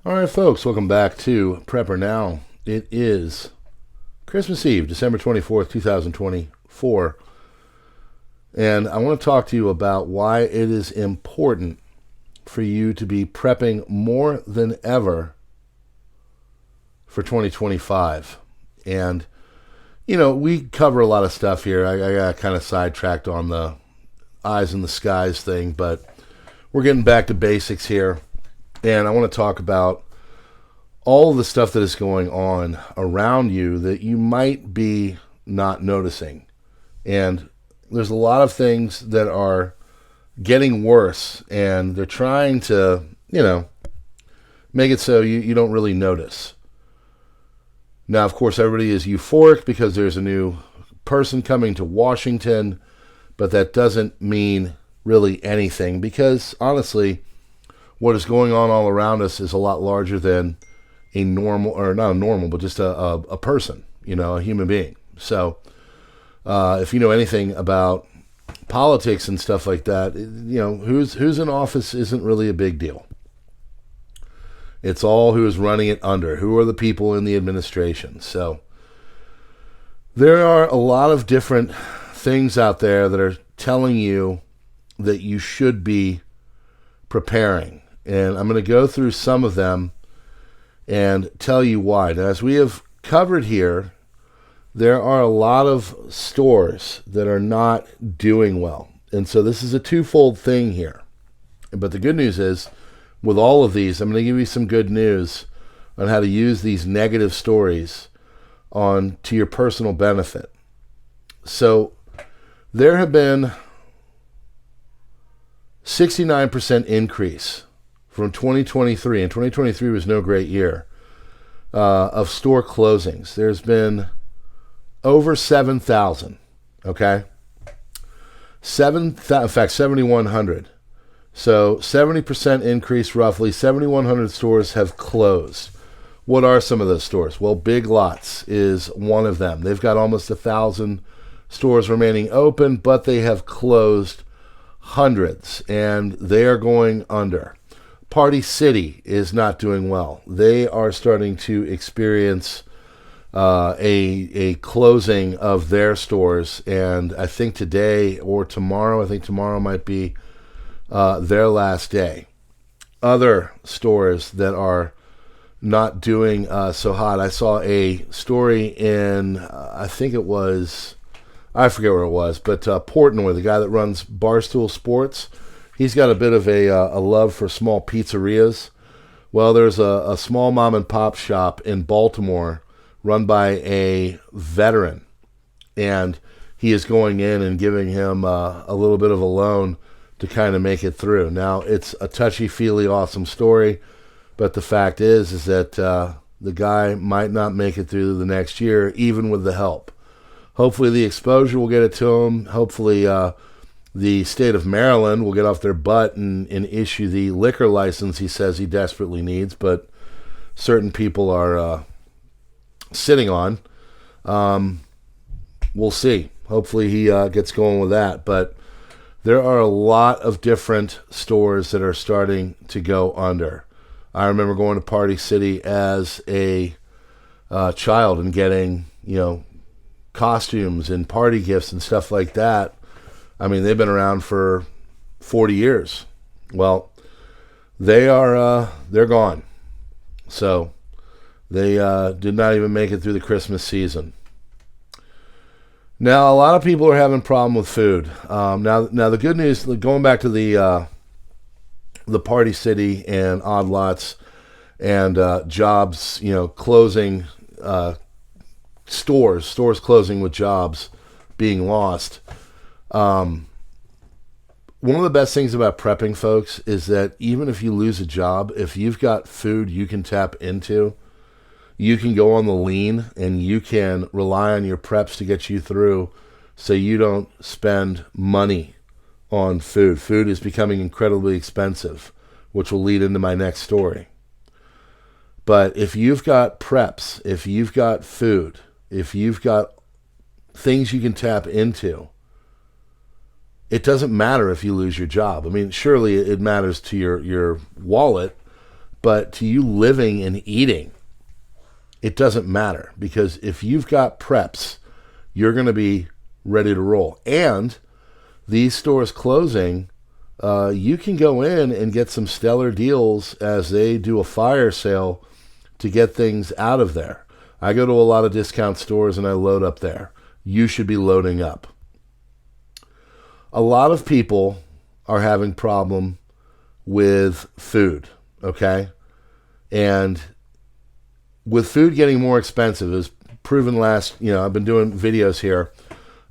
All right, folks, welcome back to PrepperNow. It is Christmas Eve, December 24th, 2024, and I want to talk to you about why it is important for you to be prepping more than ever for 2025. And, we cover a lot of stuff here. I got kind of sidetracked on the eyes in the skies thing, but we're getting back to basics here. And I want to talk about all of the stuff that is going on around you that you might be not noticing. And there's a lot of things that are getting worse, and they're trying to, make it so you don't really notice. Now, of course, everybody is euphoric because there's a new person coming to Washington, but that doesn't mean really anything because, honestly, what is going on all around us is a lot larger than a normal, or not a normal, but just a person, a human being. So if you know anything about politics and stuff like that, who's in office isn't really a big deal. It's all who is running it under, who are the people in the administration. So there are a lot of different things out there that are telling you that you should be preparing. And I'm going to go through some of them and tell you why. Now, as we have covered here, there are a lot of stores that are not doing well. And so this is a twofold thing here. But the good news is, with all of these, I'm going to give you some good news on how to use these negative stories on to your personal benefit. So there have been 69% increase from 2023, and 2023 was no great year, of store closings. There's been over 7,000, okay? In fact, 7,100. So 70% increase roughly. 7,100 stores have closed. What are some of those stores? Well, Big Lots is one of them. They've got almost 1,000 stores remaining open, but they have closed hundreds, and they are going under. Party City is not doing well. They are starting to experience a closing of their stores, and I think today or tomorrow, tomorrow might be their last day. Other stores that are not doing so hot. I saw a story in, I forget where it was, but Portnoy, the guy that runs Barstool Sports, he's got a bit of a love for small pizzerias. Well, there's a small mom and pop shop in Baltimore run by a veteran, and he is going in and giving him a little bit of a loan to kind of make it through. Now, it's a touchy-feely, awesome story, but the fact is that the guy might not make it through the next year, even with the help. Hopefully the exposure will get it to him. Hopefully the state of Maryland will get off their butt and issue the liquor license he says he desperately needs, but certain people are sitting on. We'll see. Hopefully he gets going with that. But there are a lot of different stores that are starting to go under. I remember going to Party City as a child and getting, costumes and party gifts and stuff like that. I mean, they've been around for 40 years. Well, they're gone. So they did not even make it through the Christmas season. Now, a lot of people are having a problem with food. Now the good news, going back to the Party City and Odd Lots and jobs, closing, stores closing with jobs being lost. One of the best things about prepping, folks, is that even if you lose a job, if you've got food you can tap into, you can go on the lean and you can rely on your preps to get you through so you don't spend money on food. Food is becoming incredibly expensive, which will lead into my next story. But if you've got preps, if you've got food, if you've got things you can tap into, it doesn't matter if you lose your job. I mean, surely it matters to your wallet, But to you living and eating, it doesn't matter, because if you've got preps, you're going to be ready to roll. And these stores closing, you can go in and get some stellar deals as they do a fire sale to get things out of there. I go to a lot of discount stores and I load up there. You should be loading up. A lot of people are having problem with food, okay? And with food getting more expensive, as proven last, I've been doing videos here.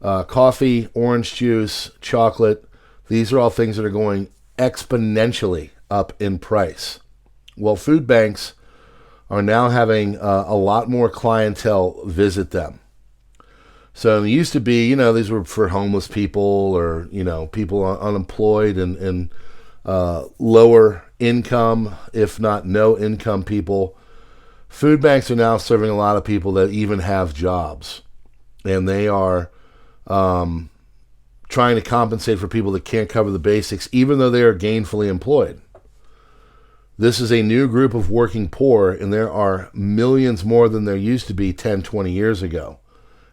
Coffee, orange juice, chocolate, these are all things that are going exponentially up in price. Well, food banks are now having a lot more clientele visit them. So it used to be, these were for homeless people or, people unemployed and lower income, if not no income people. Food banks are now serving a lot of people that even have jobs. And they are trying to compensate for people that can't cover the basics, even though they are gainfully employed. This is a new group of working poor, and there are millions more than there used to be 10, 20 years ago.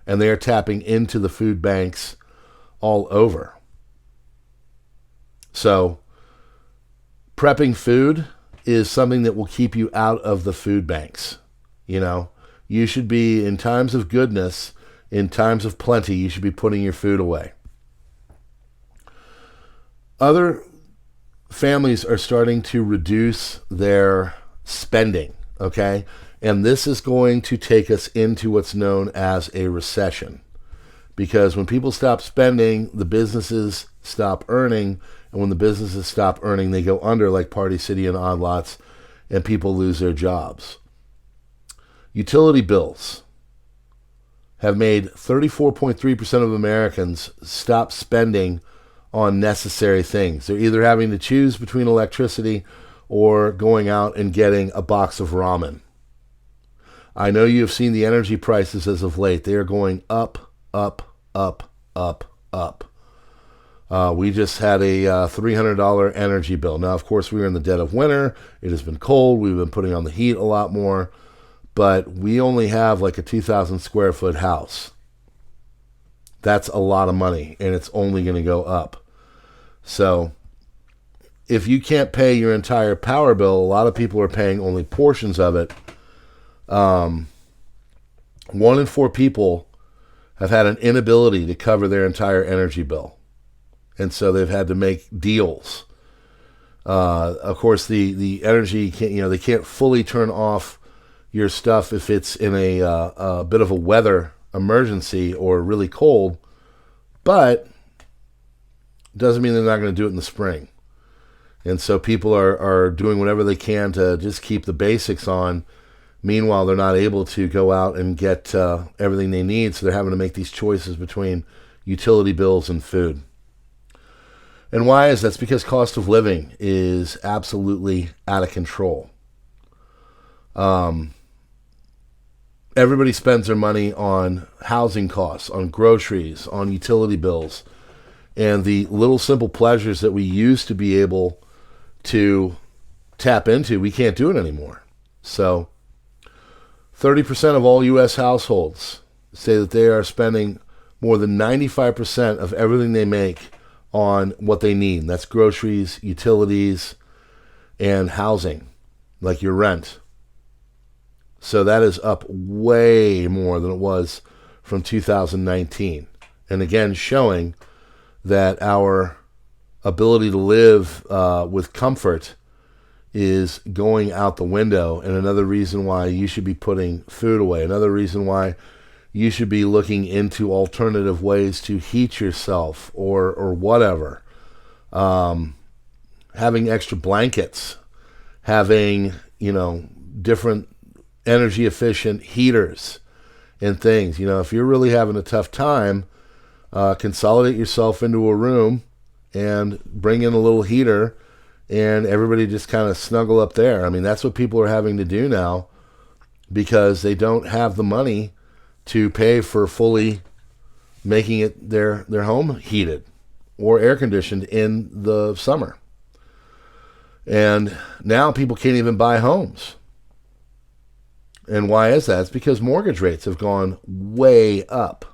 And they are tapping into the food banks all over. So, prepping food is something that will keep you out of the food banks. You should be, in times of goodness, in times of plenty, you should be putting your food away. Other families are starting to reduce their spending, okay? And this is going to take us into what's known as a recession. Because when people stop spending, the businesses stop earning. And when the businesses stop earning, they go under, like Party City and Odd Lots, and people lose their jobs. Utility bills have made 34.3% of Americans stop spending on necessary things. They're either having to choose between electricity or going out and getting a box of ramen. I know you have seen the energy prices as of late. They are going up, up, up, up, up. We just had a $300 energy bill. Now, of course, we are in the dead of winter. It has been cold. We've been putting on the heat a lot more. But we only have like a 2,000 square foot house. That's a lot of money, and it's only going to go up. So if you can't pay your entire power bill, a lot of people are paying only portions of it. 1 in 4 people have had an inability to cover their entire energy bill. And so they've had to make deals. Of course, the energy, they can't fully turn off your stuff if it's in a bit of a weather emergency or really cold, but doesn't mean they're not going to do it in the spring. And so people are doing whatever they can to just keep the basics on. Meanwhile, they're not able to go out and get everything they need, so they're having to make these choices between utility bills and food. And why is that? It's because cost of living is absolutely out of control. Everybody spends their money on housing costs, on groceries, on utility bills, and the little simple pleasures that we used to be able to tap into, we can't do it anymore. So 30% of all U.S. households say that they are spending more than 95% of everything they make on what they need. That's groceries, utilities, and housing, like your rent. So that is up way more than it was from 2019. And again, showing that our ability to live with comfort is going out the window. And another reason why you should be putting food away. Another reason why you should be looking into alternative ways to heat yourself or whatever. Having extra blankets. Having, different energy efficient heaters and things. If you're really having a tough time, consolidate yourself into a room and bring in a little heater and everybody just kind of snuggle up there. I mean, that's what people are having to do now because they don't have the money to pay for fully making it their home heated or air conditioned in the summer. And now people can't even buy homes. And why is that? It's because mortgage rates have gone way up.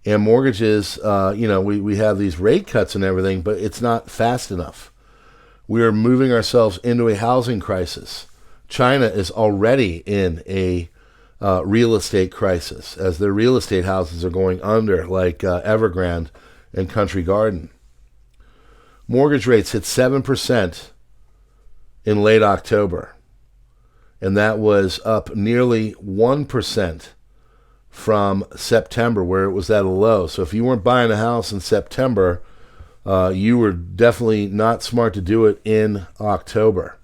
And mortgages, we have these rate cuts and everything, but it's not fast enough. We are moving ourselves into a housing crisis. China is already in a real estate crisis, as their real estate houses are going under, like Evergrande and Country Garden. Mortgage rates hit 7% in late October, and that was up nearly 1% from September, where it was at a low. So if you weren't buying a house in September, you were definitely not smart to do it in October.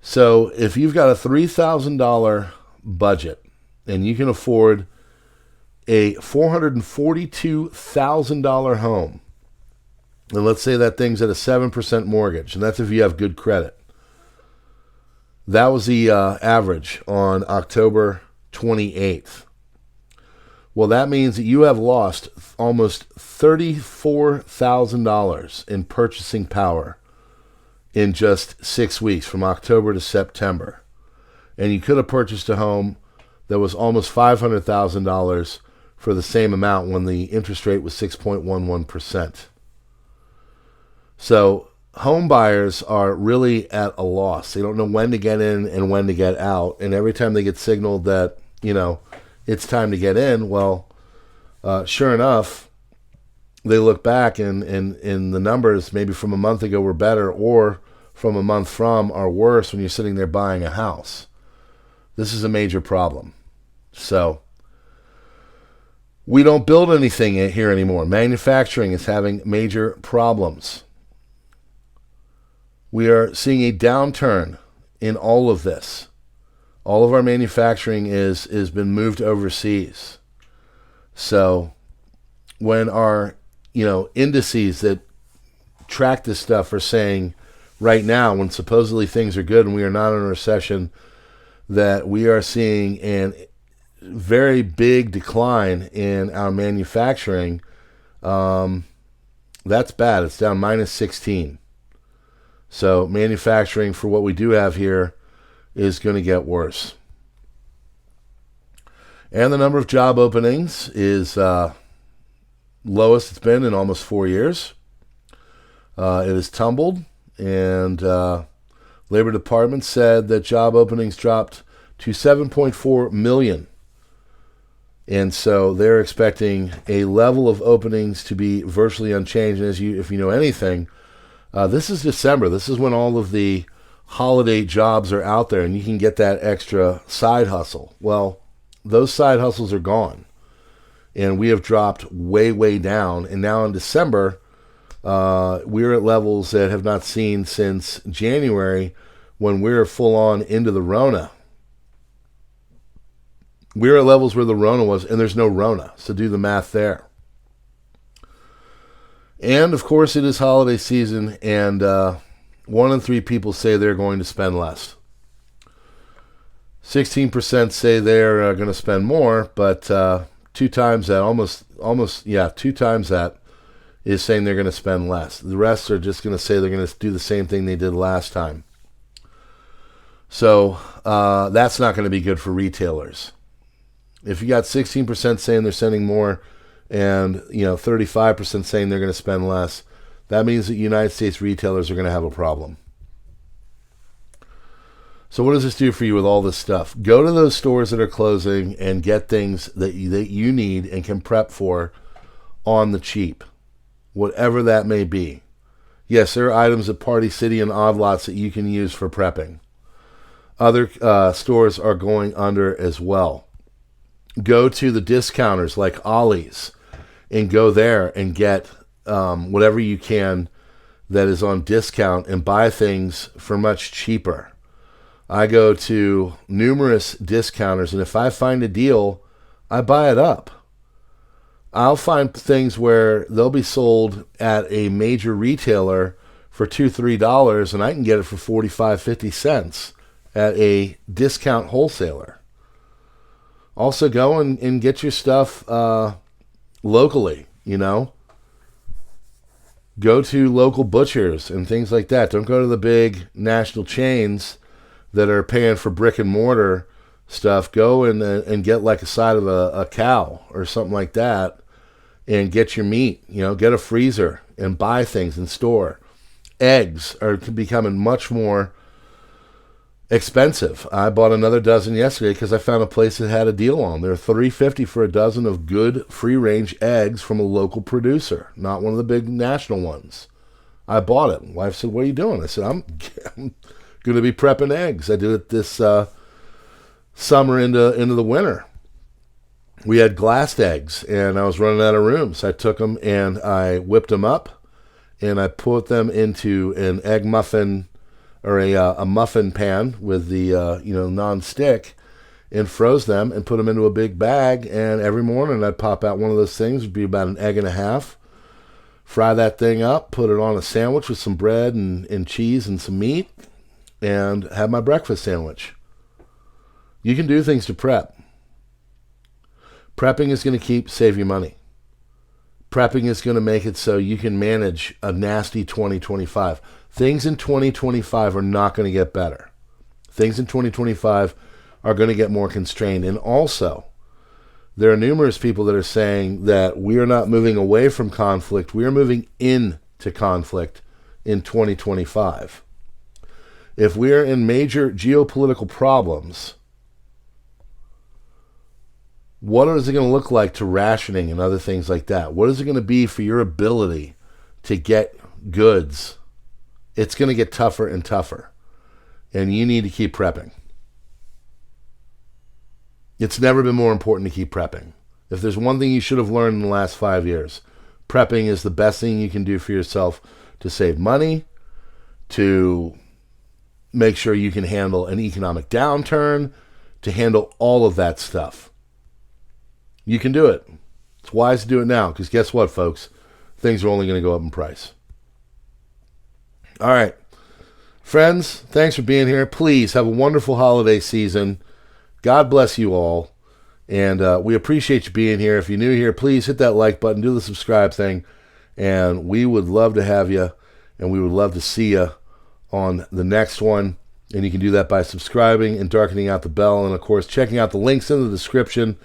So if you've got a $3,000 budget and you can afford a $442,000 home, and let's say that thing's at a 7% mortgage, and that's if you have good credit. That was the average on October 28th. Well, that means that you have lost almost $34,000 in purchasing power in just 6 weeks, from October to September. And you could have purchased a home that was almost $500,000 for the same amount when the interest rate was 6.11%. So home buyers are really at a loss. They don't know when to get in and when to get out. And every time they get signaled that, it's time to get in, well, sure enough, they look back and the numbers maybe from a month ago were better, or from a month from are worse when you're sitting there buying a house. This is a major problem. So we don't build anything here anymore. Manufacturing is having major problems. We are seeing a downturn in all of this. All of our manufacturing is been moved overseas. So when our indices that track this stuff are saying right now, when supposedly things are good and we are not in a recession, that we are seeing a very big decline in our manufacturing, that's bad. It's down minus 16. So manufacturing for what we do have here is going to get worse. And the number of job openings is lowest it's been in almost 4 years. It has tumbled, and Labor Department said that job openings dropped to 7.4 million. And so they're expecting a level of openings to be virtually unchanged. And if you know anything, this is December. This is when all of the holiday jobs are out there and you can get that extra side hustle. Well, those side hustles are gone. And we have dropped way, way down. And now in December, we're at levels that have not seen since January, when we're full on into the Rona. We're at levels where the Rona was, and there's no Rona. So do the math there. And, of course, it is holiday season, and 1 in 3 people say they're going to spend less. 16% say they're going to spend more, but 2 times that, 2 times that is saying they're going to spend less. The rest are just going to say they're going to do the same thing they did last time. So that's not going to be good for retailers. If you got 16% saying they're spending more, and 35% saying they're going to spend less, that means that United States retailers are going to have a problem. So what does this do for you with all this stuff? Go to those stores that are closing and get things that you need and can prep for on the cheap, whatever that may be. Yes, there are items at Party City and Odd Lots that you can use for prepping. Other stores are going under as well. Go to the discounters like Ollie's and go there and get whatever you can that is on discount and buy things for much cheaper. I go to numerous discounters, and if I find a deal, I buy it up. I'll find things where they'll be sold at a major retailer for $2-3, and I can get it for 45-50 cents at a discount wholesaler. Also go and get your stuff locally, Go to local butchers and things like that. Don't go to the big national chains that are paying for brick and mortar stuff. Go and get like a side of a cow or something like that and get your meat. Get a freezer and buy things and store. Eggs are becoming much more expensive. I bought another dozen yesterday because I found a place that had a deal on. They're $3.50 for a dozen of good free-range eggs from a local producer, not one of the big national ones. I bought it. Wife said, "What are you doing?" I said, I'm going to be prepping eggs. I did it this summer into the winter. We had glassed eggs, and I was running out of room, so I took them and I whipped them up, and I put them into an egg muffin or a muffin pan with the non-stick, and froze them and put them into a big bag. And every morning I'd pop out one of those things. It'd be about an egg and a half. Fry that thing up, put it on a sandwich with some bread and cheese and some meat, and have my breakfast sandwich. You can do things to prep. Prepping is going to save you money. Prepping is going to make it so you can manage a nasty 2025. Things in 2025 are not going to get better. Things in 2025 are going to get more constrained. And also, there are numerous people that are saying that we are not moving away from conflict. We are moving into conflict in 2025. If we are in major geopolitical problems, what is it going to look like to rationing and other things like that? What is it going to be for your ability to get goods? It's going to get tougher and tougher, and you need to keep prepping. It's never been more important to keep prepping. If there's one thing you should have learned in the last 5 years, prepping is the best thing you can do for yourself to save money, to make sure you can handle an economic downturn, to handle all of that stuff. You can do it. It's wise to do it now, because guess what, folks? Things are only going to go up in price. All right. Friends, thanks for being here. Please have a wonderful holiday season. God bless you all. And we appreciate you being here. If you're new here, please hit that like button, do the subscribe thing. And we would love to have you, and we would love to see you on the next one. And you can do that by subscribing and darkening out the bell. And, of course, checking out the links in the description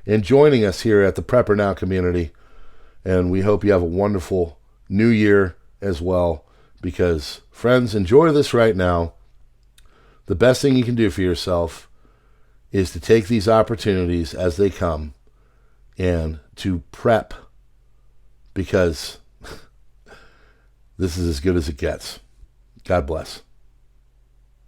and joining us here at the PrepperNow community. And we hope you have a wonderful new year as well. Because, friends, enjoy this right now. The best thing you can do for yourself is to take these opportunities as they come and to prep, because this is as good as it gets. God bless.